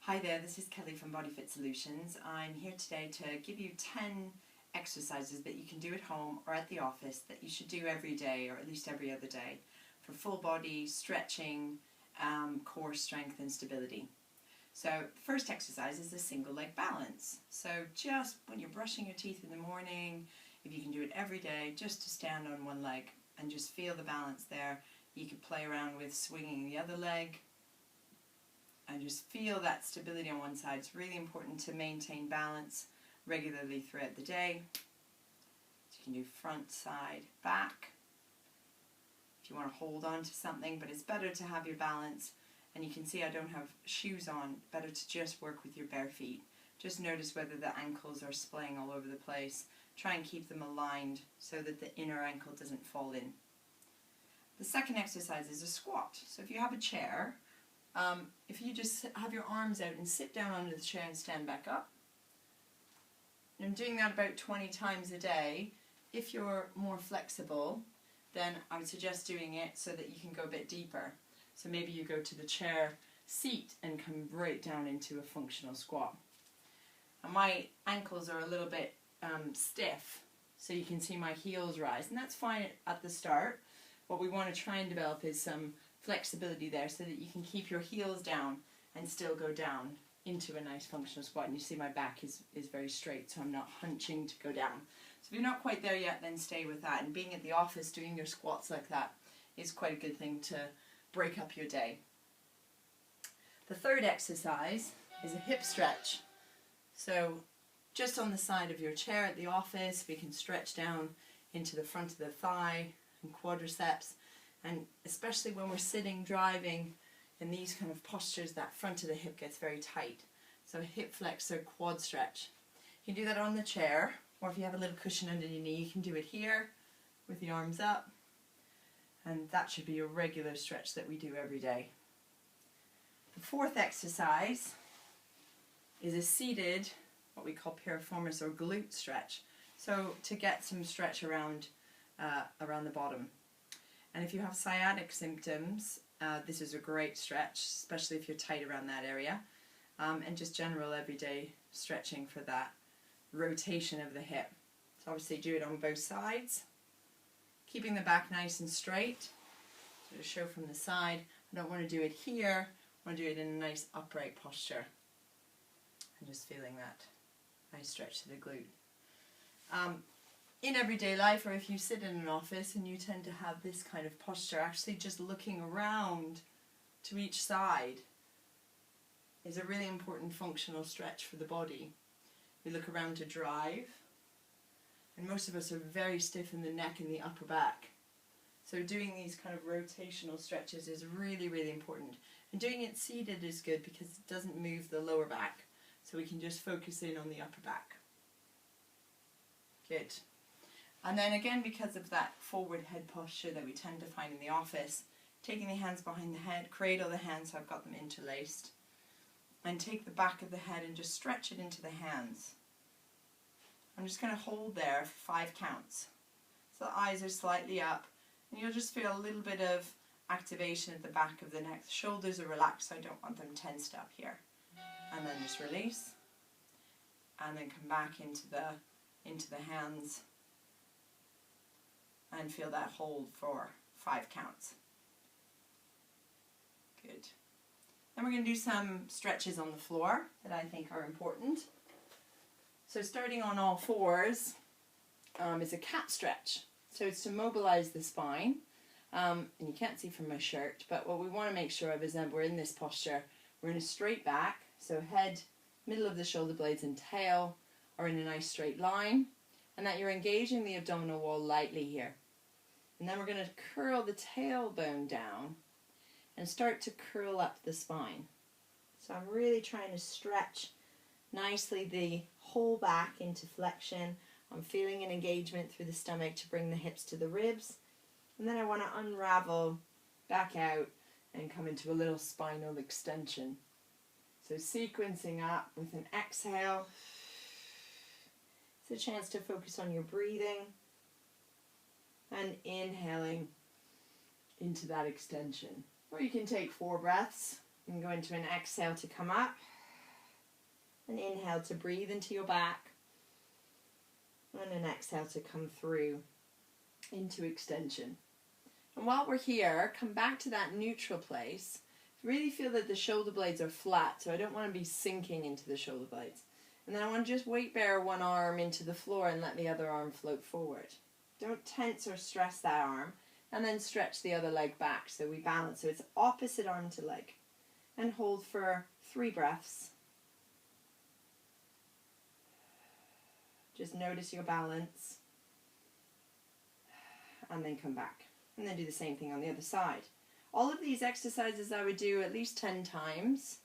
Hi there, this is Kelly from BodyFit Solutions. I'm here today to give you 10 exercises that you can do at home or at the office that you should do every day or at least every other day for full body stretching, core strength and stability. So the first exercise is a single leg balance. So just when you're brushing your teeth in the morning, if you can do it every day, just to stand on one leg and just feel the balance there. You could play around with swinging the other leg and just feel that stability on one side. It's really important to maintain balance regularly throughout the day. So you can do front, side, back. If you want to hold on to something, but it's better to have your balance. And you can see I don't have shoes on, better to just work with your bare feet. Just notice whether the ankles are splaying all over the place. Try and keep them aligned so that the inner ankle doesn't fall in. The second exercise is a squat. So if you have a chair, if you just have your arms out and sit down under the chair and stand back up. And I'm doing that about 20 times a day. If you're more flexible, then I would suggest doing it so that you can go a bit deeper. So maybe you go to the chair seat and come right down into a functional squat. And my ankles are a little bit stiff, so you can see my heels rise, and that's fine at the start. What we want to try and develop is some flexibility there so that you can keep your heels down and still go down into a nice functional squat. And you see my back is very straight, so I'm not hunching to go down. So if you're not quite there yet, then stay with that. And being at the office doing your squats like that is quite a good thing to break up your day. The third exercise is a hip stretch. So just on the side of your chair at the office, we can stretch down into the front of the thigh and quadriceps. And especially when we're sitting, driving, in these kind of postures, that front of the hip gets very tight. So hip flexor, quad stretch. You can do that on the chair, or if you have a little cushion under your knee, you can do it here with the arms up. And that should be a regular stretch that we do every day. The fourth exercise is a seated, what we call piriformis or glute stretch. So to get some stretch around the bottom. And if you have sciatic symptoms, this is a great stretch, especially if you're tight around that area. And just general everyday stretching for that rotation of the hip. So obviously do it on both sides. Keeping the back nice and straight. So to show from the side, I don't want to do it here. I want to do it in a nice upright posture. And just feeling that nice stretch to the glute. In everyday life, or if you sit in an office and you tend to have this kind of posture, actually just looking around to each side is a really important functional stretch for the body. We look around to drive, and most of us are very stiff in the neck and the upper back. So doing these kind of rotational stretches is really, really important. And doing it seated is good because it doesn't move the lower back. So we can just focus in on the upper back. Good. And then again, because of that forward head posture that we tend to find in the office, taking the hands behind the head, cradle the hands so I've got them interlaced, and take the back of the head and just stretch it into the hands. I'm just going to hold there for 5 counts. So the eyes are slightly up, and you'll just feel a little bit of activation at the back of the neck. The shoulders are relaxed, so I don't want them tensed up here. And then just release, and then come back into the hands. And feel that hold for 5 counts. Good. Then we're going to do some stretches on the floor that I think are important. So starting on all fours is a cat stretch. So it's to mobilize the spine. And you can't see from my shirt, but what we want to make sure of is that we're in this posture. We're in a straight back, so head, middle of the shoulder blades and tail are in a nice straight line. And that you're engaging the abdominal wall lightly here. And then we're going to curl the tailbone down and start to curl up the spine. So I'm really trying to stretch nicely the whole back into flexion. I'm feeling an engagement through the stomach to bring the hips to the ribs. And then I want to unravel back out and come into a little spinal extension. So sequencing up with an exhale. It's a chance to focus on your breathing and inhaling into that extension. Or you can take 4 breaths and go into an exhale to come up. An inhale to breathe into your back. And an exhale to come through into extension. And while we're here, come back to that neutral place. Really feel that the shoulder blades are flat, so I don't want to be sinking into the shoulder blades. And then I want to just weight bear one arm into the floor and let the other arm float forward. Don't tense or stress that arm. And then stretch the other leg back so we balance. So it's opposite arm to leg. And hold for 3 breaths. Just notice your balance. And then come back. And then do the same thing on the other side. All of these exercises I would do at least 10 times.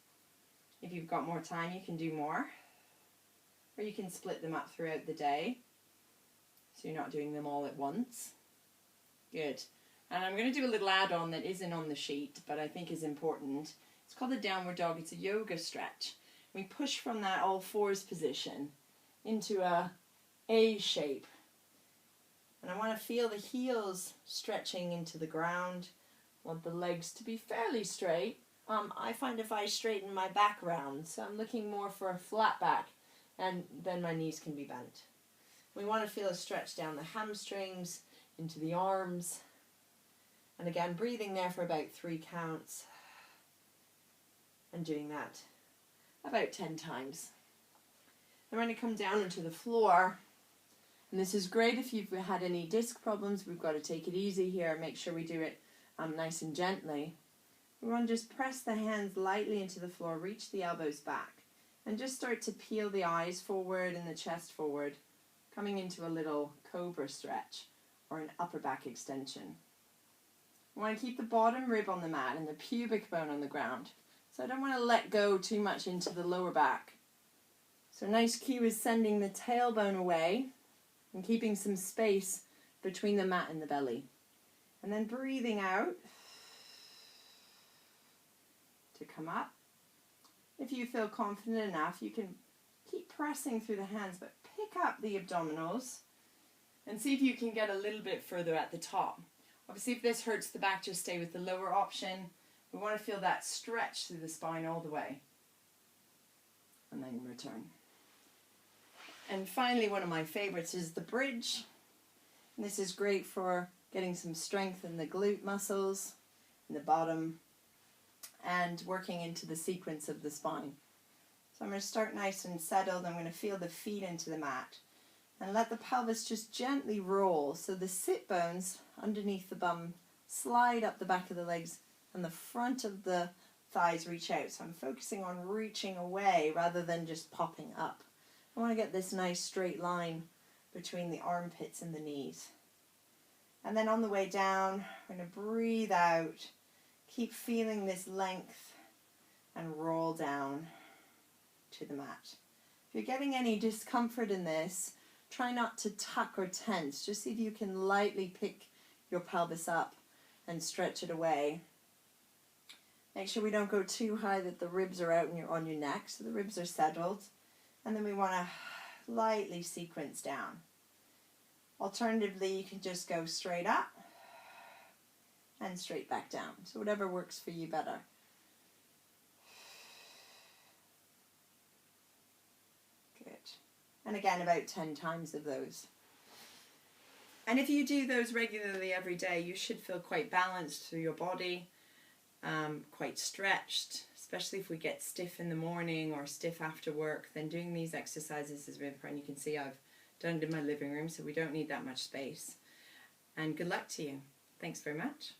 If you've got more time, you can do more. Or you can split them up throughout the day. So you're not doing them all at once. Good. And I'm going to do a little add-on that isn't on the sheet, but I think is important. It's called the downward dog. It's a yoga stretch. We push from that all fours position into a shape. And I want to feel the heels stretching into the ground. I want the legs to be fairly straight. I find if I straighten my back round, so I'm looking more for a flat back, and then my knees can be bent. We want to feel a stretch down the hamstrings, into the arms. And again, breathing there for about 3 counts. And doing that about 10 times. Then we're going to come down into the floor. And this is great if you've had any disc problems. We've got to take it easy here. Make sure we do it nice and gently. We want to just press the hands lightly into the floor. Reach the elbows back. And just start to peel the eyes forward and the chest forward. Coming into a little cobra stretch or an upper back extension. We want to keep the bottom rib on the mat and the pubic bone on the ground. So I don't want to let go too much into the lower back. So a nice cue is sending the tailbone away and keeping some space between the mat and the belly. And then breathing out to come up. If you feel confident enough, you can keep pressing through the hands, but pick up the abdominals and see if you can get a little bit further at the top. Obviously, if this hurts the back, just stay with the lower option. We want to feel that stretch through the spine all the way. And then return. And finally, one of my favorites is the bridge. And this is great for getting some strength in the glute muscles, in the bottom, and working into the sequence of the spine. So I'm going to start nice and settled. I'm going to feel the feet into the mat. And let the pelvis just gently roll. So the sit bones underneath the bum slide up the back of the legs and the front of the thighs reach out. So I'm focusing on reaching away rather than just popping up. I want to get this nice straight line between the armpits and the knees. And then on the way down, we're going to breathe out. Keep feeling this length and roll down to the mat. If you're getting any discomfort in this, try not to tuck or tense. Just see if you can lightly pick your pelvis up and stretch it away. Make sure we don't go too high that the ribs are out and you're on your neck, so the ribs are settled. And then we want to lightly sequence down. Alternatively, you can just go straight up and straight back down. So whatever works for you better. Good. And again, about 10 times of those. And if you do those regularly every day, you should feel quite balanced through your body, quite stretched, especially if we get stiff in the morning or stiff after work. Then doing these exercises is really important. You can see I've done it in my living room, so we don't need that much space. And good luck to you. Thanks very much.